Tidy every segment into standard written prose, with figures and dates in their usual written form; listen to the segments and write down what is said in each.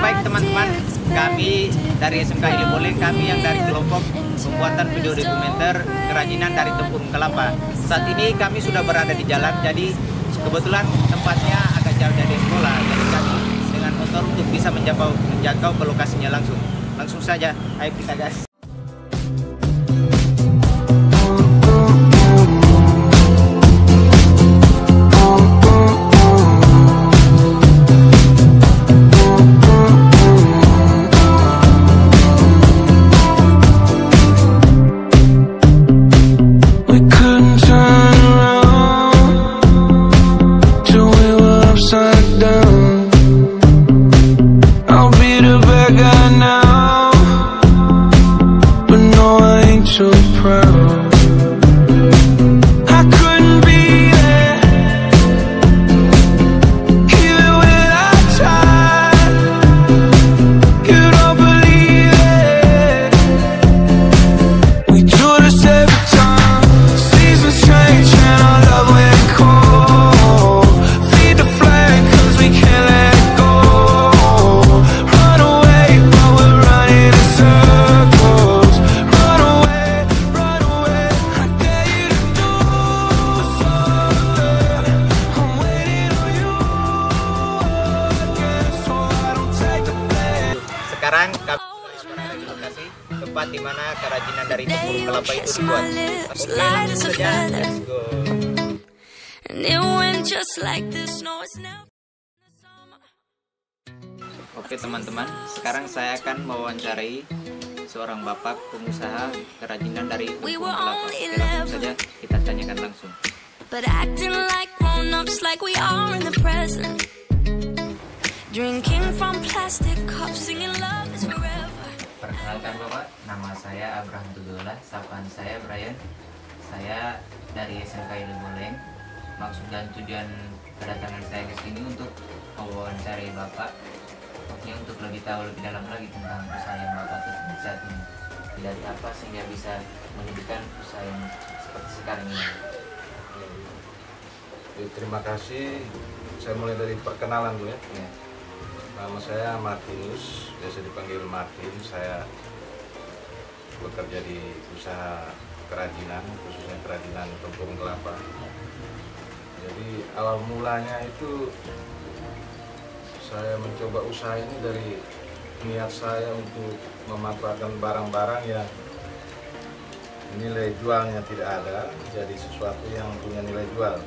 baik teman-teman, kami dari SMK Ili Boleng, kami yang dari kelompok pembuatan video dokumenter kerajinan dari tempurung kelapa. Saat ini kami sudah berada di jalan, jadi kebetulan tempatnya agak jauh dari sekolah, jadi kami dengan motor untuk bisa menjangkau ke lokasinya langsung. Langsung saja, ayo kita gas. Sekarang kami berada di lokasi tempat di mana kerajinan dari tempurung kelapa itu dibuat. Langsung saja, let's go. Oke teman-teman, sekarang saya akan mewawancarai seorang bapak pengusaha kerajinan dari tempurung kelapa. Oke, langsung saja kita tanyakan langsung. Drinking from plastic cups, singing love is forever. Perkenalkan Bapak, nama saya Abraham Tudola, sapaan saya Brian. Saya dari SMK Ili Boleng. Maksud dan tujuan kedatangan saya ke sini untuk mewawancarai Bapak, untuk lebih tahu lebih dalam lagi tentang usaha yang Bapak tekuni saat ini. Dari apa sehingga bisa menjadikan usaha yang seperti sekarang ini. Terima kasih. Saya mulai dari perkenalan dulu ya. Nama saya Martinus, biasa dipanggil Martin. Saya bekerja di usaha kerajinan, khususnya kerajinan tempurung kelapa. Jadi awal mulanya itu saya mencoba usaha ini dari niat saya untuk memanfaatkan barang-barang yang nilai jualnya tidak ada, jadi sesuatu yang punya nilai jual.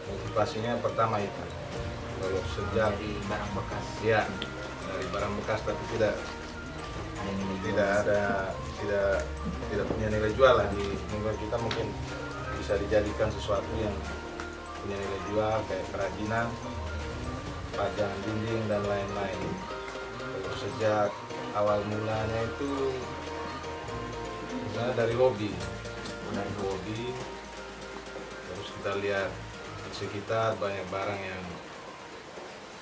Motivasinya pertama itu. Kalau sejak Dari barang bekas, ya dari barang bekas, tapi tidak punya nilai jual lah di menurut kita, mungkin bisa dijadikan sesuatu yang punya nilai jual kayak kerajinan, pajangan dinding dan lain-lain. Kalau sejak awal mulanya itu sebenarnya dari hobi, terus kita lihat di sekitar banyak barang yang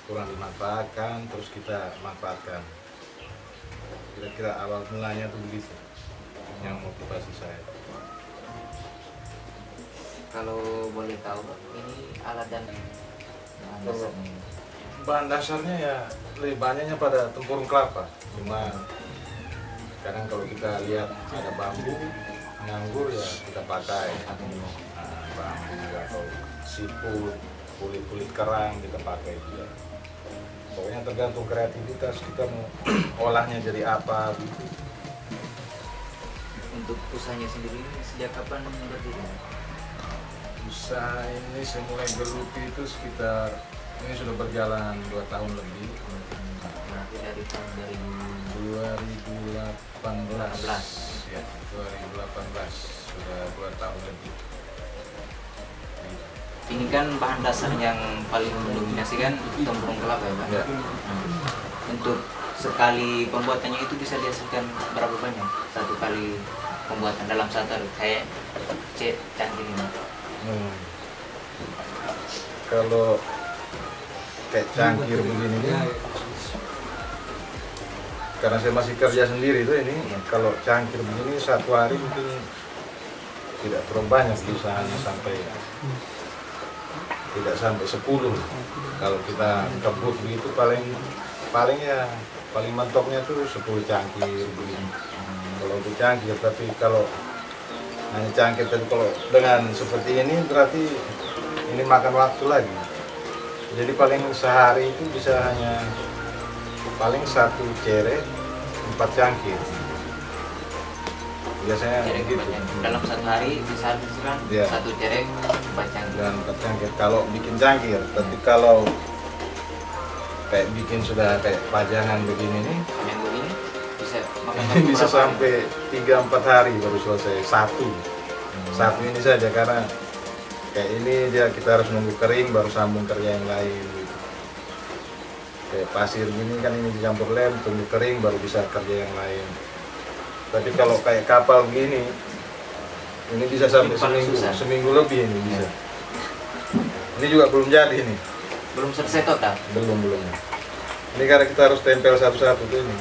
kurang dimanfaatkan, terus kita manfaatkan. Kira-kira awal mulanya tuh begitu yang motivasi saya. kalau boleh tahu ini alat dan bahan dasarnya. Bahan dasarnya ya lebih banyaknya pada tempurung kelapa. Cuma sekarang kalau kita lihat ada bambu, nganggur ya kita pakai. Bambu atau siput, kulit-kulit kerang kita pakai juga. Pokoknya tergantung kreativitas kita mau olahnya jadi apa gitu. Untuk usahanya sendiri sejak kapan berdiri? Usaha ini saya mulai geluti itu sekitar, ini sudah berjalan 2 tahun lebih. Berarti dari tahun 2018 ya, 2018 sudah 2 tahun lebih. Ini kan bahan dasar yang paling mendominasi kan tempurung kelapa ya Pak? Ya. Untuk sekali pembuatannya itu bisa dihasilkan berapa banyak? Satu kali pembuatan dalam satu hari kayak cantik ini. Kalau kayak cangkir begini nih, karena saya masih kerja sendiri tuh ini, kalau cangkir begini satu hari mungkin tidak terlalu banyak usahanya, tidak sampai 10. Kalau kita kebut begitu paling paling mentoknya tuh 10 cangkir begini. Kalau untuk cangkir, tapi kalau hanya cangkir, tapi kalau dengan seperti ini berarti ini makan waktu lagi. Jadi paling sehari itu bisa hanya paling 1 cerek 4 cangkir. Biasanya gitu. Dalam 1 hari bisa habiskan Ya. 1 cerek 4 cangkir. Dan 4 cangkir kalau bikin cangkir. Tapi kalau kayak bikin sudah kayak pajangan begini nih, Seminggu ini bisa makan ini waktu bisa berapa? sampai 3-4 hari baru selesai satu ini saja, karena kayak ini dia kita harus nunggu kering baru sambung kerja yang lain gitu. Kayak pasir gini kan ini dicampur lem, tunggu kering baru bisa kerja yang lain. Tapi kalau kayak kapal gini ini bisa sampai Ini paling susah. seminggu lebih ini bisa. Ini juga belum jadi nih. Belum selesai total. Belum. Ini karena kita harus tempel satu-satu tuh ini.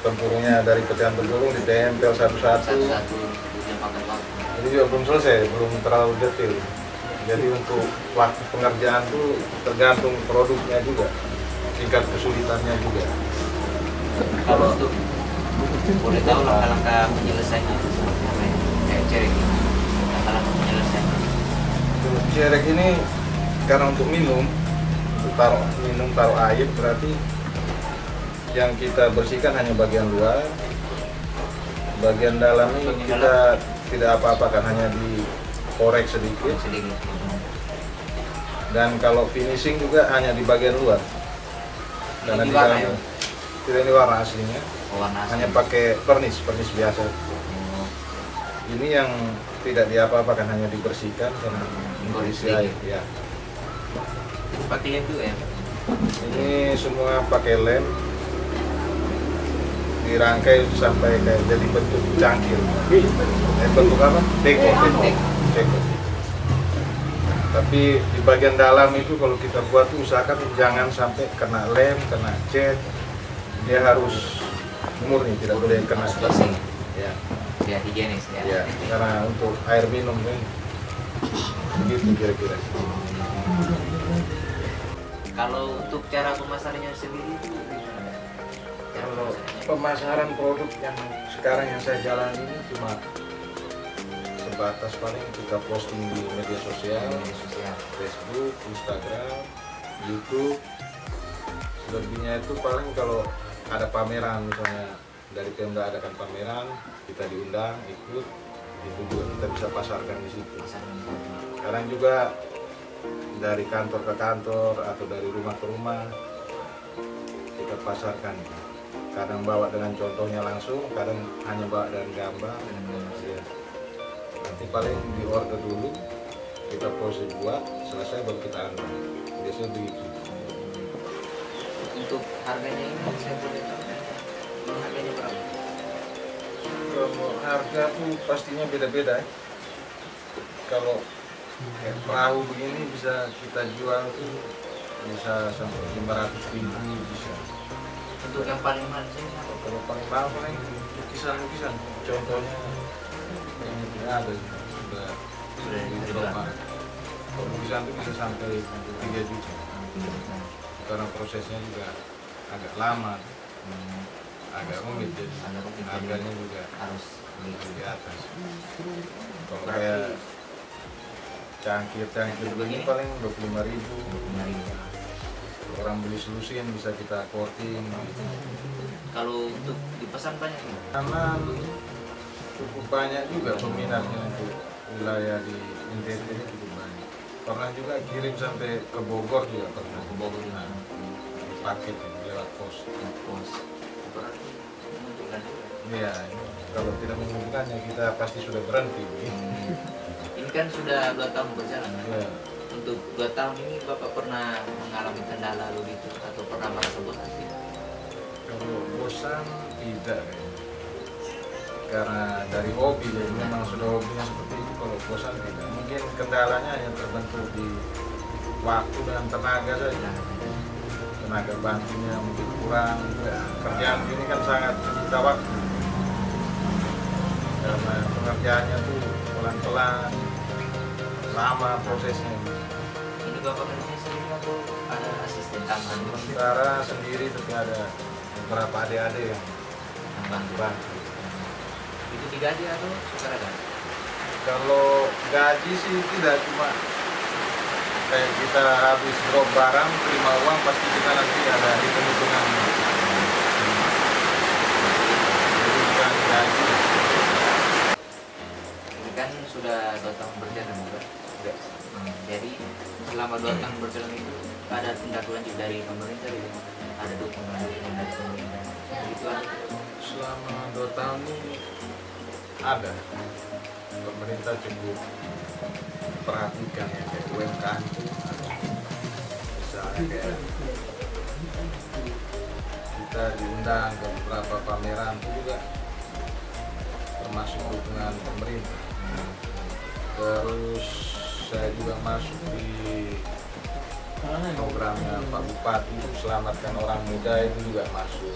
Tempurungnya dari pecahan tempurung ditempel satu-satu. Satu-satu udah makan waktu. Ini juga belum selesai, belum terlalu detail. Jadi untuk waktu pengerjaan tuh tergantung produknya juga, tingkat kesulitannya juga. Kalau untuk boleh tahu langkah-langkah penyelesaiannya seperti apa ya? Kayak cerek ini. Langkah-langkah penyelesaiannya. Untuk cerek ini karena untuk minum, taruh air, berarti yang kita bersihkan hanya bagian luar, bagian dalam ini Bagian kita tidak apa-apakan, hanya dikorek sedikit. Sedikit. Dan kalau finishing juga hanya di bagian luar. Karena Ini di warna dalam ya? tidak ini warna aslinya, Warna asli. hanya pakai vernis biasa. Oh, Ini yang tidak diapa-apakan, hanya dibersihkan karena diisi air. Ya. pakai itu ya. Ini semua pakai lem, dirangkai sampai kayak jadi bentuk cangkir. Bentuk apa? Deko. Tapi di bagian dalam itu kalau kita buat tuh usahakan jangan sampai kena lem, kena cat. Dia harus murni, tidak boleh kena Harus bersih. Ya, Biar higienis ya. ya, karena untuk air minum kan begitu kira-kira. Kalau untuk cara pemasarannya sendiri itu gimana? Cara Kalau pemasarannya? pemasaran produk yang sekarang yang saya jalani ini cuma sebatas paling kita posting di media sosial, Media sosial. Facebook, Instagram, YouTube. Selebihnya itu paling kalau ada pameran, misalnya dari Pemda adakan pameran, kita diundang ikut, itu juga kita bisa pasarkan di situ. Pemasaran. Sekarang juga dari kantor ke kantor atau dari rumah ke rumah kita pasarkan. Kadang bawa dengan contohnya langsung, kadang hanya bawa dengan gambar. Ya. Nanti paling di order dulu, kita pose buat, selesai baru kita antar. Biasanya begitu. Untuk harganya ini saya boleh tahu harganya berapa? Kalau harga tuh pastinya beda-beda ya. Kalau kayak perahu begini bisa kita jual tuh bisa sampai 500.000 bisa. Untuk yang paling mahal sih apa? Kalau paling mahal paling lukisan-lukisan. Contohnya yang ini ada sudah Sudah di dijual. Eropa. Kalau lukisan itu bisa sampai 3 juta. Karena prosesnya juga agak lama, agak rumit, jadi Agak rumit. harganya juga Harus di atas. Kalau Berarti kayak cangkir begini begini? paling 25.000. 5.000. Orang beli selusin bisa kita coating. Kalau untuk dipesan banyak nih. Karena cukup banyak juga peminatnya untuk wilayah di NTT ini cukup banyak. Pernah juga kirim sampai ke Bogor juga pernah. Ke Bogor juga. Paket lewat pos. Pos. Berarti menentukan juga. Iya, kalau tidak membutuhkannya kita pasti sudah berhenti. Ini kan sudah 2 tahun berjalan kan? Ya. Untuk 2 tahun ini Bapak pernah mengalami kendala lalu gitu atau pernah merasa bosan tidak? Kalau bosan tidak kayaknya. Karena dari hobi, jadi memang sudah hobinya seperti itu. Kalau bosan tidak. Mungkin kendalanya yang terbentuk di waktu dan tenaga saja. Tenaga bantunya mungkin kurang. Kerjaan ini kan sangat menyita waktu. Karena pengerjaannya tuh pelan-pelan, lama prosesnya. Ini Bapak kerja sendiri atau ada asisten tambahan? Sementara sendiri, tapi ada beberapa adik-adik yang bantu. Itu digaji atau sukarela? Kalau gaji sih tidak, cuma kayak kita habis drop barang, terima uang, pasti kita nanti ada hitung-hitungan. Jadi bukan gaji. Ini kan sudah 2 tahun berjalan, Bapak. Jadi selama 2 tahun berjalan itu ada tindak lanjut dari pemerintah, gitu. Ada dukungan dari pemerintah. Begitu kan? Selama 2 tahun ini ada. Pemerintah cukup perhatikan ya, kayak UMKM itu ada. Misalnya kayak kita diundang ke beberapa pameran itu juga termasuk dukungan pemerintah. Terus saya juga masuk di programnya Pak Bupati, selamatkan orang muda, itu juga masuk.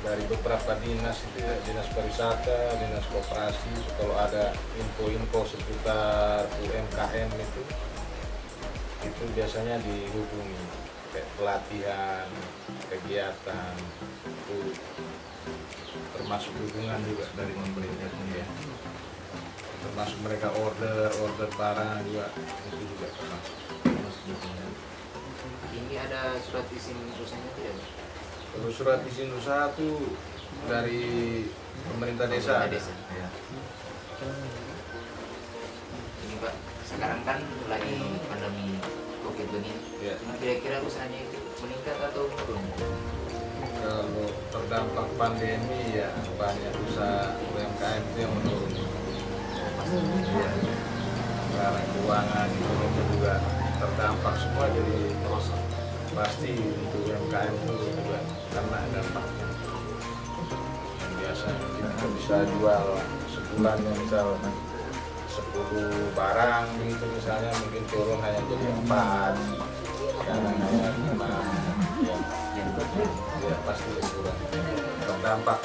Dari beberapa dinas itu ya, dinas pariwisata, dinas koperasi, kalau ada info-info seputar UMKM itu biasanya dihubungi, kayak pelatihan, kegiatan, itu termasuk dukungan juga dari pemerintah ya. Termasuk mereka order barang juga, itu juga termasuk dukungan. Ini ada surat izin usahanya tidak? Kalau surat izin usaha itu dari pemerintah desa. Ya. Ini Pak, sekarang kan lagi pandemi COVID begini. Ya. Cuma kira-kira usahanya itu meningkat atau turun? Kalau terdampak pandemi ya banyak usaha UMKM itu yang menurun. Ya. Karena keuangan ekonomi juga terdampak semua, jadi pasti untuk UMKM itu juga karena dampaknya. Yang biasa kita bisa jual sebulan yang misal 10 barang gitu misalnya, mungkin turun hanya jadi 4, sekarang hanya 5 ya pasti kurang terdampak.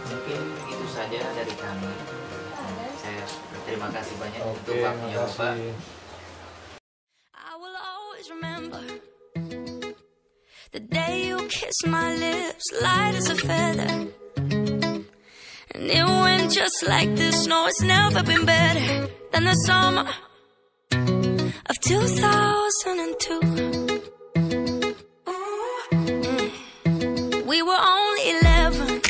Mungkin itu saja dari kami. Saya berterima kasih banyak untuk Oke, waktunya Bapak. makasih. I will always remember the day you kissed my lips, light as a feather. And it went just like this. No, it's never been better than the summer of 2002. We were only 11,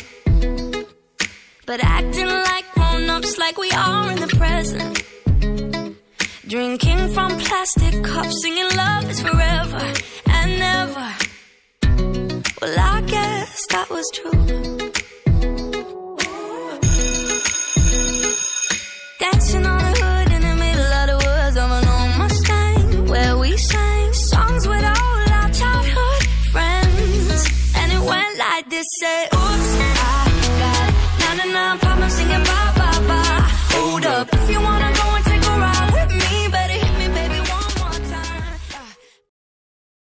but acting like grown-ups, like we are in the present. Drinking from plastic cups, singing love is forever and never. Well, I guess that was true. Dancing on the hood in the middle of the woods of an old Mustang, where we sang songs with all our childhood friends. And it went like this, say,